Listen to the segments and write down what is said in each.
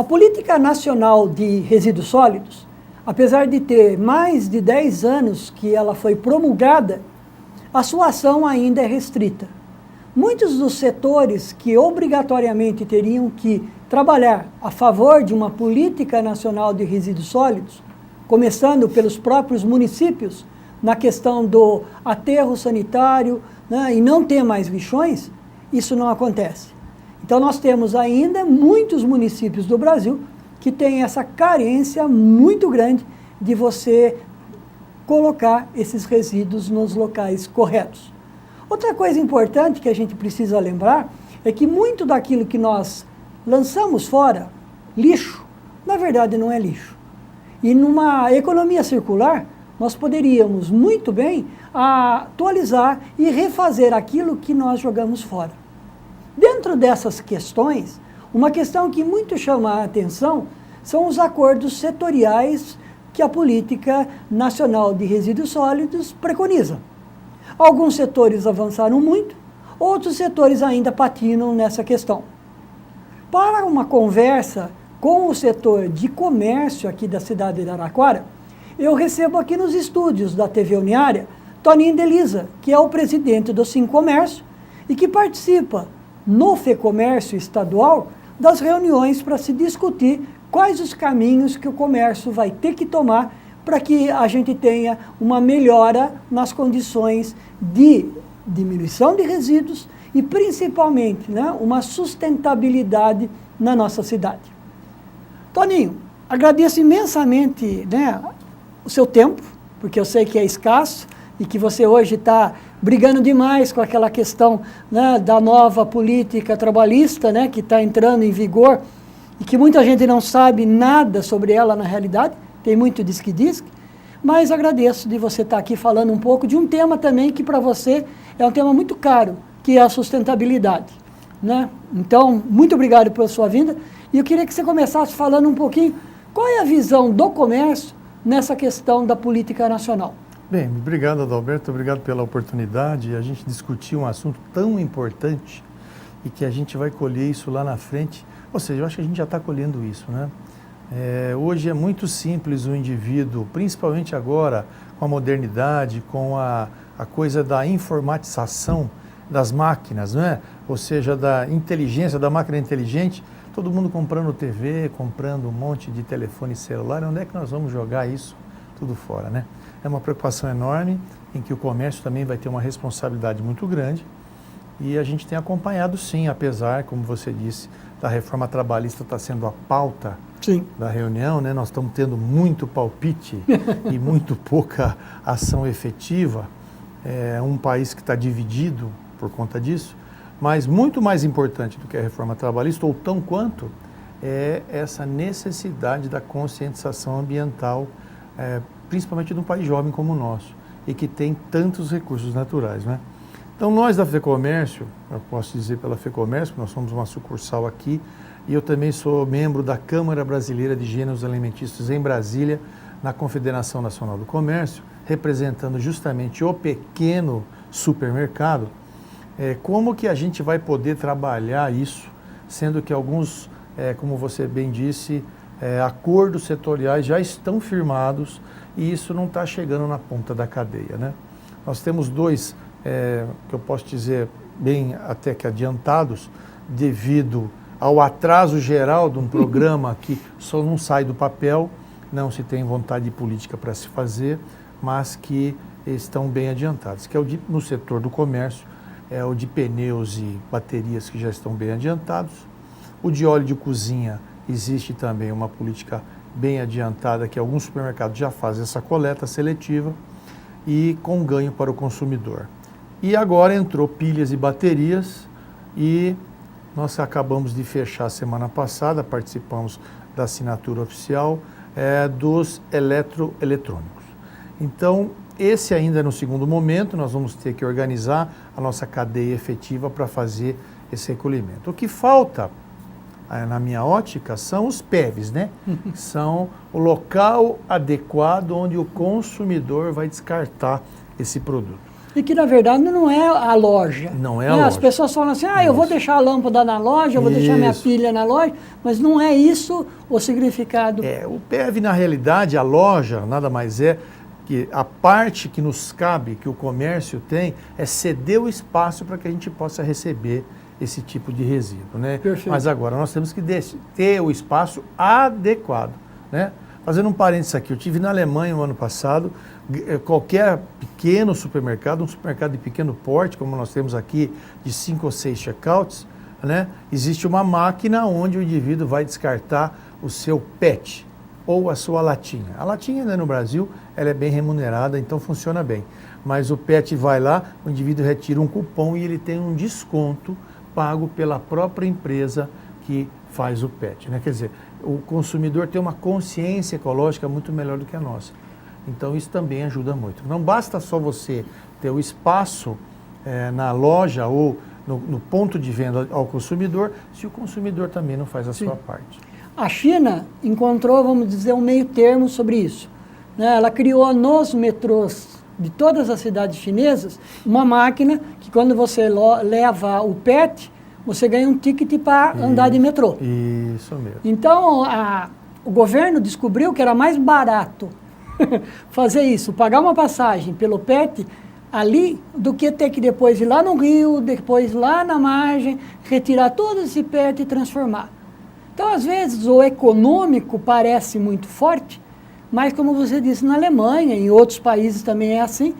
A Política Nacional de Resíduos Sólidos, apesar de ter mais de 10 anos que ela foi promulgada, a sua ação ainda é restrita. Muitos dos setores que obrigatoriamente teriam que trabalhar a favor de uma Política Nacional de Resíduos Sólidos, começando pelos próprios municípios, na questão do aterro sanitário, né, e não ter mais lixões, isso não acontece. Então nós temos ainda muitos municípios do Brasil que têm essa carência muito grande de você colocar esses resíduos nos locais corretos. Outra coisa importante que a gente precisa lembrar é que muito daquilo que nós lançamos fora, lixo, na verdade não é lixo. E numa economia circular, nós poderíamos muito bem atualizar e refazer aquilo que nós jogamos fora. Dentro dessas questões, uma questão que muito chama a atenção são os acordos setoriais que a Política Nacional de Resíduos Sólidos preconiza. Alguns setores avançaram muito, outros setores ainda patinam nessa questão. Para uma conversa com o setor de comércio aqui da cidade de Araraquara, eu recebo aqui nos estúdios da TV Uniária Toninho Delisa, que é o presidente do Sincomércio e que participa no FEComércio estadual das reuniões para se discutir quais os caminhos que o comércio vai ter que tomar para que a gente tenha uma melhora nas condições de diminuição de resíduos e principalmente, né, uma sustentabilidade na nossa cidade. Toninho, agradeço imensamente, né, o seu tempo, porque eu sei que é escasso e que você hoje está brigando demais com aquela questão, né, da nova política trabalhista, né, que está entrando em vigor e que muita gente não sabe nada sobre ela na realidade, tem muito diz-que-diz, mas agradeço de você estar aqui falando um pouco de um tema também que para você é um tema muito caro, que é a sustentabilidade, né? Então, muito obrigado pela sua vinda e eu queria que você começasse falando um pouquinho qual é a visão do comércio nessa questão da política nacional. Bem, obrigado, Adalberto, obrigado pela oportunidade. A gente discutir um assunto tão importante e que a gente vai colher isso lá na frente. Ou seja, eu acho que a gente já está colhendo isso, né? Hoje é muito simples o indivíduo, principalmente agora com a modernidade, com a coisa da informatização das máquinas, não é? Ou seja, da inteligência, da máquina inteligente, todo mundo comprando TV, comprando um monte de telefone celular, onde é que nós vamos jogar isso tudo fora, né? É uma preocupação enorme em que o comércio também vai ter uma responsabilidade muito grande e a gente tem acompanhado sim, apesar, como você disse, da reforma trabalhista está sendo a pauta sim. Da reunião, né? Nós estamos tendo muito palpite e muito pouca ação efetiva. É um país que está dividido por conta disso, mas muito mais importante do que a reforma trabalhista, ou tão quanto, é essa necessidade da conscientização ambiental, principalmente de um país jovem como o nosso, e que tem tantos recursos naturais, né? Então, nós da FEComércio, eu posso dizer pela FEComércio, nós somos uma sucursal aqui, e eu também sou membro da Câmara Brasileira de Gêneros Alimentícios em Brasília, na Confederação Nacional do Comércio, representando justamente o pequeno supermercado. Como que a gente vai poder trabalhar isso, sendo que alguns, como você bem disse, acordos setoriais já estão firmados e isso não está chegando na ponta da cadeia, né? Nós temos dois, que eu posso dizer bem até que adiantados, devido ao atraso geral de um programa que só não sai do papel, não se tem vontade política para se fazer, mas que estão bem adiantados, que é no setor do comércio, é o de pneus e baterias que já estão bem adiantados. O de óleo de cozinha, existe também uma política bem adiantada, que alguns supermercados já fazem essa coleta seletiva e com ganho para o consumidor. E agora entrou pilhas e baterias e nós acabamos de fechar semana passada, participamos da assinatura oficial dos eletrônicos. Então, esse ainda é no segundo momento, nós vamos ter que organizar a nossa cadeia efetiva para fazer esse recolhimento. O que falta, na minha ótica, são os PEVs, né? São o local adequado onde o consumidor vai descartar esse produto. E que, na verdade, não é a loja. Não é a loja. As pessoas falam assim, eu vou deixar a lâmpada na loja, eu vou deixar minha pilha na loja, mas não é isso o significado. O PEV, na realidade, a loja, nada mais é que a parte que nos cabe, que o comércio tem, é ceder o espaço para que a gente possa receber esse tipo de resíduo, né? Perfeito. Mas agora nós temos que ter o espaço adequado, né? Fazendo um parênteses aqui, eu estive na Alemanha no ano passado, qualquer pequeno supermercado, um supermercado de pequeno porte, como nós temos aqui, de 5 ou 6 checkouts, né? Existe uma máquina onde o indivíduo vai descartar o seu PET ou a sua latinha. A latinha, né, no Brasil, ela é bem remunerada, então funciona bem. Mas o PET vai lá, o indivíduo retira um cupom e ele tem um desconto pago pela própria empresa que faz o PET, né? Quer dizer, o consumidor tem uma consciência ecológica muito melhor do que a nossa. Então isso também ajuda muito. Não basta só você ter o espaço na loja ou no ponto de venda ao consumidor, se o consumidor também não faz a sua parte. A China encontrou, vamos dizer, um meio termo sobre isso, né? Ela criou nos metrôs de todas as cidades chinesas uma máquina que quando você leva o PET, você ganha um ticket para andar de metrô. Isso mesmo. Então, o governo descobriu que era mais barato fazer isso, pagar uma passagem pelo PET ali, do que ter que depois ir lá no Rio, depois lá na margem, retirar todo esse PET e transformar. Então, às vezes, o econômico parece muito forte, mas, como você disse, na Alemanha, em outros países também é assim,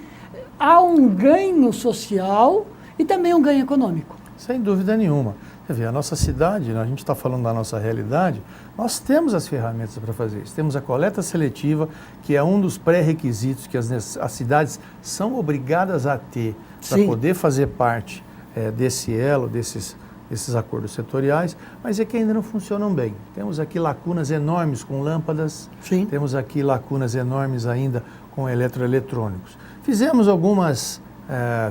há um ganho social e também um ganho econômico. Sem dúvida nenhuma. Quer ver, a nossa cidade, a gente está falando da nossa realidade, nós temos as ferramentas para fazer isso. Temos a coleta seletiva, que é um dos pré-requisitos que as cidades são obrigadas a ter para poder fazer parte desse elo, desses acordos setoriais, mas é que ainda não funcionam bem. Temos aqui lacunas enormes com lâmpadas, temos aqui lacunas enormes ainda com eletroeletrônicos. Fizemos algumas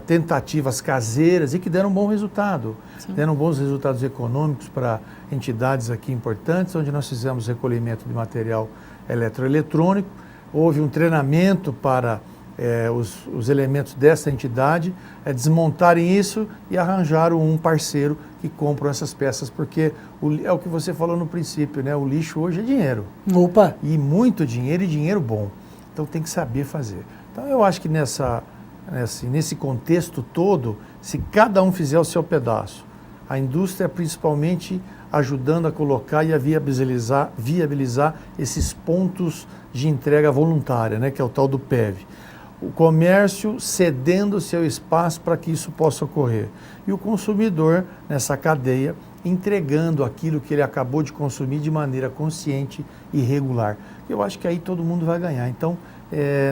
tentativas caseiras e que deram bom resultado. Deram bons resultados econômicos para entidades aqui importantes, onde nós fizemos recolhimento de material eletroeletrônico. Houve um treinamento para os elementos dessa entidade desmontarem isso e arranjaram um parceiro que compram essas peças, porque é o que você falou no princípio, né? O lixo hoje é dinheiro. Opa! E muito dinheiro e dinheiro bom. Então tem que saber fazer. Então eu acho que nesse contexto todo, se cada um fizer o seu pedaço, a indústria principalmente ajudando a colocar e a viabilizar esses pontos de entrega voluntária, né, que é o tal do PEV. O comércio cedendo o seu espaço para que isso possa ocorrer. E o consumidor, nessa cadeia, entregando aquilo que ele acabou de consumir de maneira consciente e regular. Eu acho que aí todo mundo vai ganhar. Então,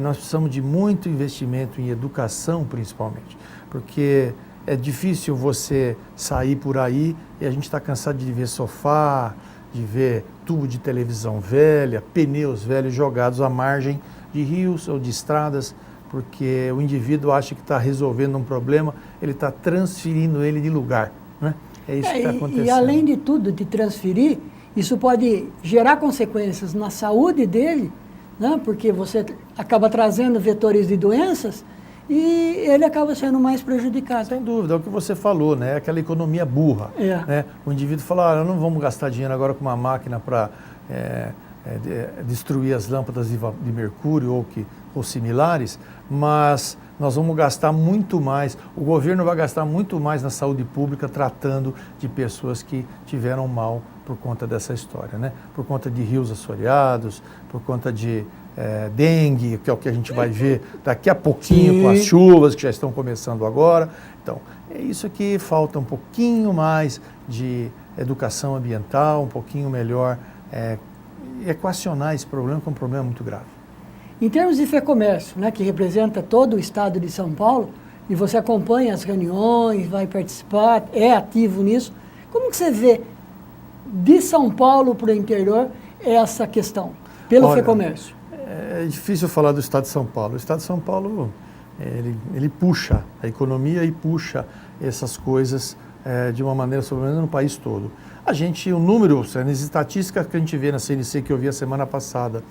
nós precisamos de muito investimento em educação, principalmente, porque é difícil você sair por aí e a gente está cansado de ver sofá, de ver tubo de televisão velha, pneus velhos jogados à margem de rios ou de estradas, porque o indivíduo acha que está resolvendo um problema, ele está transferindo ele de lugar, né? É isso que está acontecendo. E além de tudo, de transferir, isso pode gerar consequências na saúde dele, né? Porque você acaba trazendo vetores de doenças e ele acaba sendo mais prejudicado. Sem dúvida, é o que você falou, né? Aquela economia burra. Né? O indivíduo fala, não vamos gastar dinheiro agora com uma máquina para destruir as lâmpadas de mercúrio ou similares, mas nós vamos gastar muito mais, o governo vai gastar muito mais na saúde pública tratando de pessoas que tiveram mal por conta dessa história, né? Por conta de rios assoreados, por conta de dengue, que é o que a gente vai ver daqui a pouquinho com as chuvas que já estão começando agora. Então, é isso que falta um pouquinho mais de educação ambiental, um pouquinho melhor equacionar esse problema, que é um problema muito grave. Em termos de FEComércio, né, que representa todo o estado de São Paulo, e você acompanha as reuniões, vai participar, é ativo nisso, como que você vê de São Paulo para o interior essa questão, pelo FEComércio? É difícil falar do estado de São Paulo. O estado de São Paulo, ele puxa a economia e puxa essas coisas de uma maneira, sobretudo no país todo. O número, nas estatísticas que a gente vê na CNC, que eu vi a semana passada,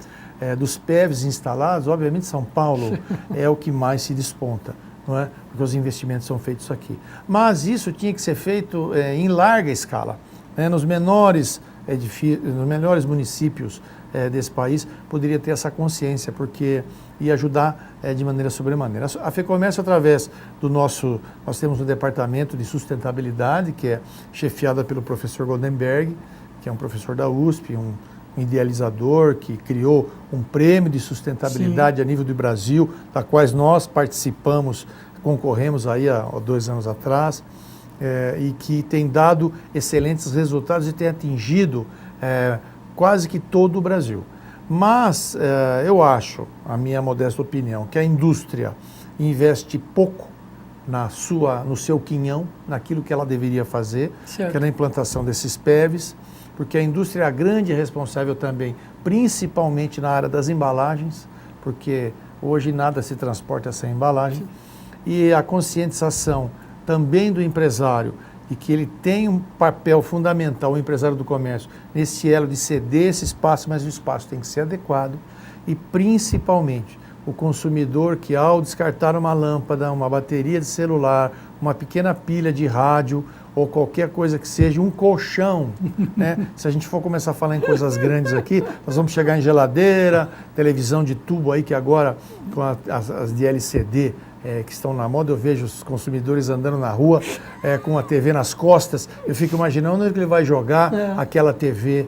dos PEVs instalados, obviamente São Paulo é o que mais se desponta. não é? Porque os investimentos são feitos aqui. Mas isso tinha que ser feito em larga escala, né? Nos menores municípios desse país, poderia ter essa consciência, porque ia ajudar de maneira sobremaneira. A FEComércio, através nós temos um departamento de sustentabilidade, que é chefiada pelo professor Goldenberg, que é um professor da USP, um idealizador, que criou um prêmio de sustentabilidade, sim, a nível do Brasil, da quais nós participamos, concorremos aí há 2 anos atrás, e que tem dado excelentes resultados e tem atingido quase que todo o Brasil. Mas eu acho, a minha modesta opinião, que a indústria investe pouco no seu quinhão, naquilo que ela deveria fazer, certo, que é na implantação desses PEVs, porque a indústria é a grande responsável também, principalmente na área das embalagens, porque hoje nada se transporta sem embalagem, sim, e a conscientização também do empresário, e que ele tem um papel fundamental, o empresário do comércio, nesse elo de ceder esse espaço, mas o espaço tem que ser adequado, e principalmente o consumidor que, ao descartar uma lâmpada, uma bateria de celular, uma pequena pilha de rádio, ou qualquer coisa que seja, um colchão, né? Se a gente for começar a falar em coisas grandes aqui, nós vamos chegar em geladeira, televisão de tubo aí, que agora, com as de LCD, que estão na moda, eu vejo os consumidores andando na rua com a TV nas costas, eu fico imaginando onde ele vai jogar aquela TV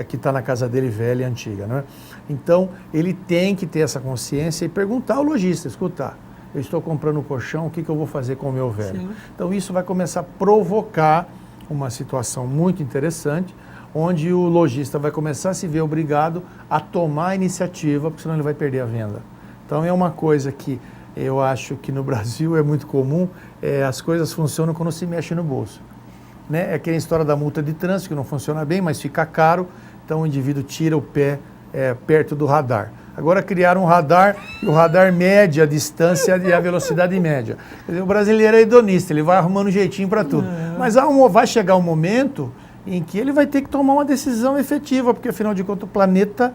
que está na casa dele velha e antiga, né? Então, ele tem que ter essa consciência e perguntar ao lojista, escutar, eu estou comprando um colchão, o que eu vou fazer com o meu velho? Sim. Então, isso vai começar a provocar uma situação muito interessante, onde o lojista vai começar a se ver obrigado a tomar a iniciativa, porque senão ele vai perder a venda. Então, é uma coisa que eu acho que no Brasil é muito comum, as coisas funcionam quando se mexe no bolso, né? É aquela história da multa de trânsito, que não funciona bem, mas fica caro, então o indivíduo tira o pé perto do radar. Agora criaram um radar, e o radar mede a distância e a velocidade média. Quer dizer, o brasileiro é hedonista, ele vai arrumando um jeitinho para tudo. Mas vai chegar um momento em que ele vai ter que tomar uma decisão efetiva, porque afinal de contas o planeta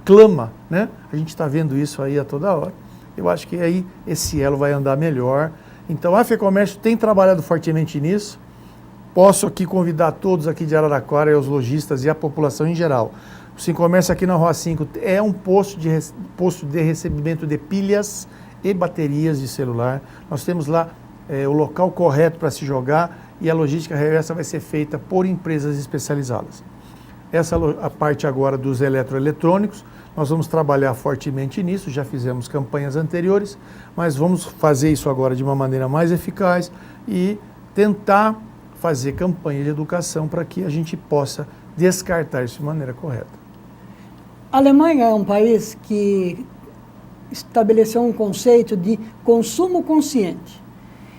clama, né? A gente está vendo isso aí a toda hora. Eu acho que aí esse elo vai andar melhor. Então a FEComércio tem trabalhado fortemente nisso. Posso aqui convidar todos aqui de Araraquara, e os lojistas e a população em geral. O Sincomércio aqui na Rua 5 é um posto de recebimento de pilhas e baterias de celular. Nós temos lá o local correto para se jogar, e a logística reversa vai ser feita por empresas especializadas. Essa a parte agora dos eletroeletrônicos, nós vamos trabalhar fortemente nisso, já fizemos campanhas anteriores, mas vamos fazer isso agora de uma maneira mais eficaz e tentar fazer campanha de educação para que a gente possa descartar isso de maneira correta. A Alemanha é um país que estabeleceu um conceito de consumo consciente,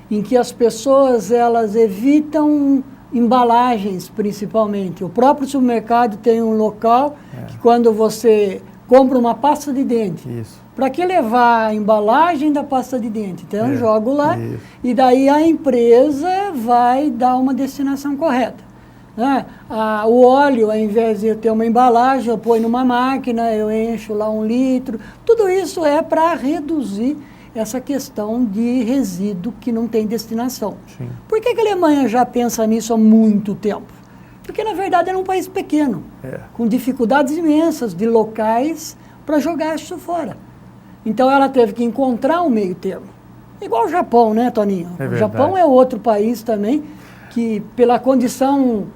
em que as pessoas elas evitam embalagens, principalmente. O próprio supermercado tem um local que, quando você compra uma pasta de dente, para que levar a embalagem da pasta de dente? Então eu jogo lá, e daí a empresa vai dar uma destinação correta, né? O óleo, ao invés de eu ter uma embalagem, eu ponho numa máquina, eu encho lá 1 litro. Tudo isso é para reduzir essa questão de resíduo que não tem destinação. Sim. Por que a Alemanha já pensa nisso há muito tempo? Porque, na verdade, era um país pequeno, com dificuldades imensas de locais para jogar isso fora. Então, ela teve que encontrar um meio termo. Igual o Japão, né, Toninho? O Japão é outro país também que, pela condição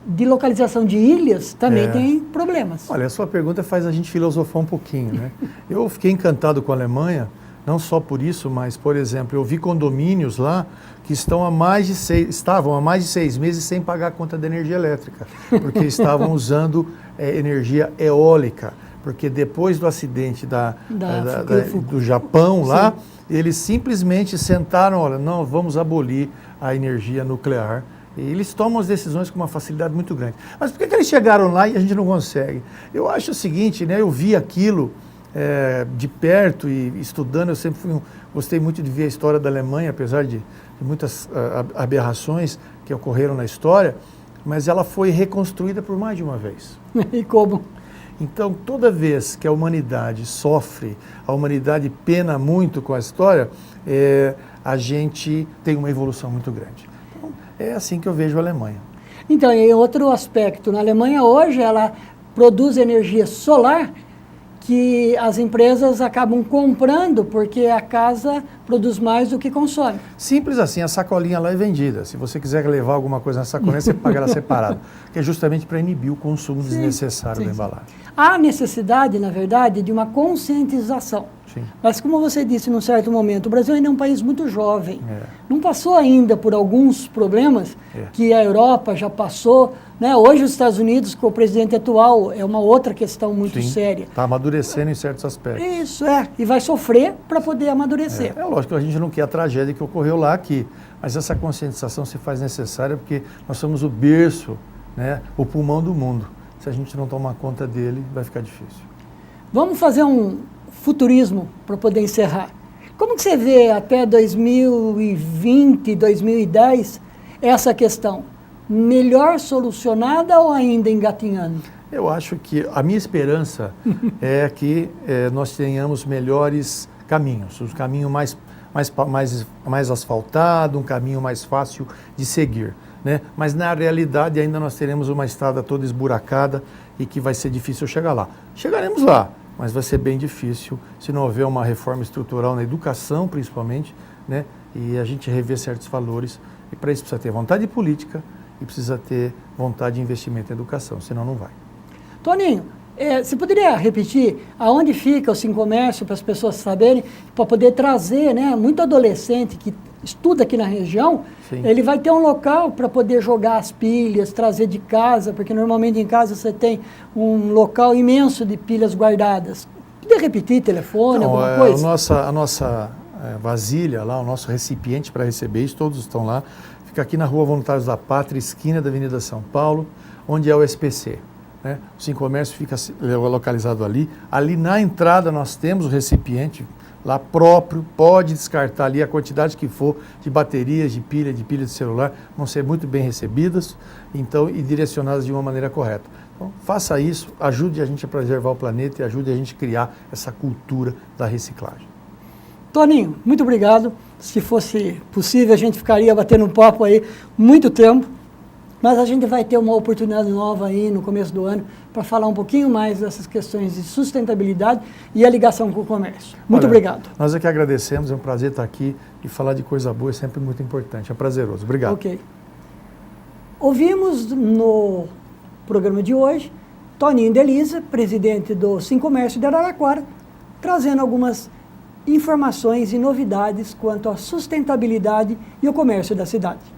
de localização de ilhas, também tem problemas. Olha, a sua pergunta faz a gente filosofar um pouquinho, né? Eu fiquei encantado com a Alemanha, não só por isso, mas, por exemplo, eu vi condomínios lá que estavam há mais de 6 meses sem pagar a conta de energia elétrica, porque estavam usando energia eólica, porque depois do acidente do Japão lá, eles simplesmente sentaram, olha, não, vamos abolir a energia nuclear. E eles tomam as decisões com uma facilidade muito grande. Mas por que eles chegaram lá e a gente não consegue? Eu acho o seguinte, né, eu vi aquilo de perto e estudando, eu sempre gostei muito de ver a história da Alemanha, apesar de muitas aberrações que ocorreram na história, mas ela foi reconstruída por mais de uma vez. E como? Então, toda vez que a humanidade sofre, a humanidade pena muito com a história, a gente tem uma evolução muito grande. Então, é assim que eu vejo a Alemanha. Então, e outro aspecto, na Alemanha hoje ela produz energia solar que as empresas acabam comprando porque a casa produz mais do que consome. Simples assim, a sacolinha lá é vendida. Se você quiser levar alguma coisa na sacolinha, você paga ela separado. Que é justamente para inibir o consumo desnecessário da embalagem. Há necessidade, na verdade, de uma conscientização. Sim. Mas, como você disse num certo momento, o Brasil ainda é um país muito jovem. É. Não passou ainda por alguns problemas que a Europa já passou. Né? Hoje, os Estados Unidos, com o presidente atual, é uma outra questão muito séria. Está amadurecendo em certos aspectos. Isso, e vai sofrer para poder amadurecer. É lógico que a gente não quer a tragédia que ocorreu lá aqui, mas essa conscientização se faz necessária porque nós somos o berço, né, o pulmão do mundo. Se a gente não tomar conta dele, vai ficar difícil. Vamos fazer um futurismo para poder encerrar. Como que você vê até 2020, 2010, essa questão? Melhor solucionada ou ainda engatinhando? Eu acho que a minha esperança é que nós tenhamos melhores caminhos, um caminho mais asfaltado, um caminho mais fácil de seguir. Né? Mas na realidade ainda nós teremos uma estrada toda esburacada e que vai ser difícil chegar lá. Chegaremos lá, mas vai ser bem difícil se não houver uma reforma estrutural na educação, principalmente, né? E a gente rever certos valores. E para isso precisa ter vontade política e precisa ter vontade de investimento em educação, senão não vai. Toninho, você poderia repetir aonde fica o Sim Comércio para as pessoas saberem, para poder trazer, né, muito adolescente que estuda aqui na região, Sim. Ele vai ter um local para poder jogar as pilhas, trazer de casa, porque normalmente em casa você tem um local imenso de pilhas guardadas. Poderia repetir telefone, alguma coisa? A nossa vasilha lá, o nosso recipiente para receber isso, todos estão lá. Fica aqui na Rua Voluntários da Pátria, esquina da Avenida São Paulo, onde é o SPC. Né? O Sim Comércio fica localizado ali. Ali na entrada nós temos o recipiente lá próprio, pode descartar ali a quantidade que for de baterias, de pilha de celular, vão ser muito bem recebidas então, e direcionadas de uma maneira correta. Então, faça isso, ajude a gente a preservar o planeta e ajude a gente a criar essa cultura da reciclagem. Toninho, muito obrigado. Se fosse possível, a gente ficaria batendo um papo aí muito tempo. Mas a gente vai ter uma oportunidade nova aí no começo do ano para falar um pouquinho mais dessas questões de sustentabilidade e a ligação com o comércio. Muito obrigado. Nós é que agradecemos, é um prazer estar aqui e falar de coisa boa é sempre muito importante, é prazeroso. Obrigado. Ok. Ouvimos no programa de hoje Toninho Delisa, presidente do Sim Comércio de Araraquara, trazendo algumas informações e novidades quanto à sustentabilidade e o comércio da cidade.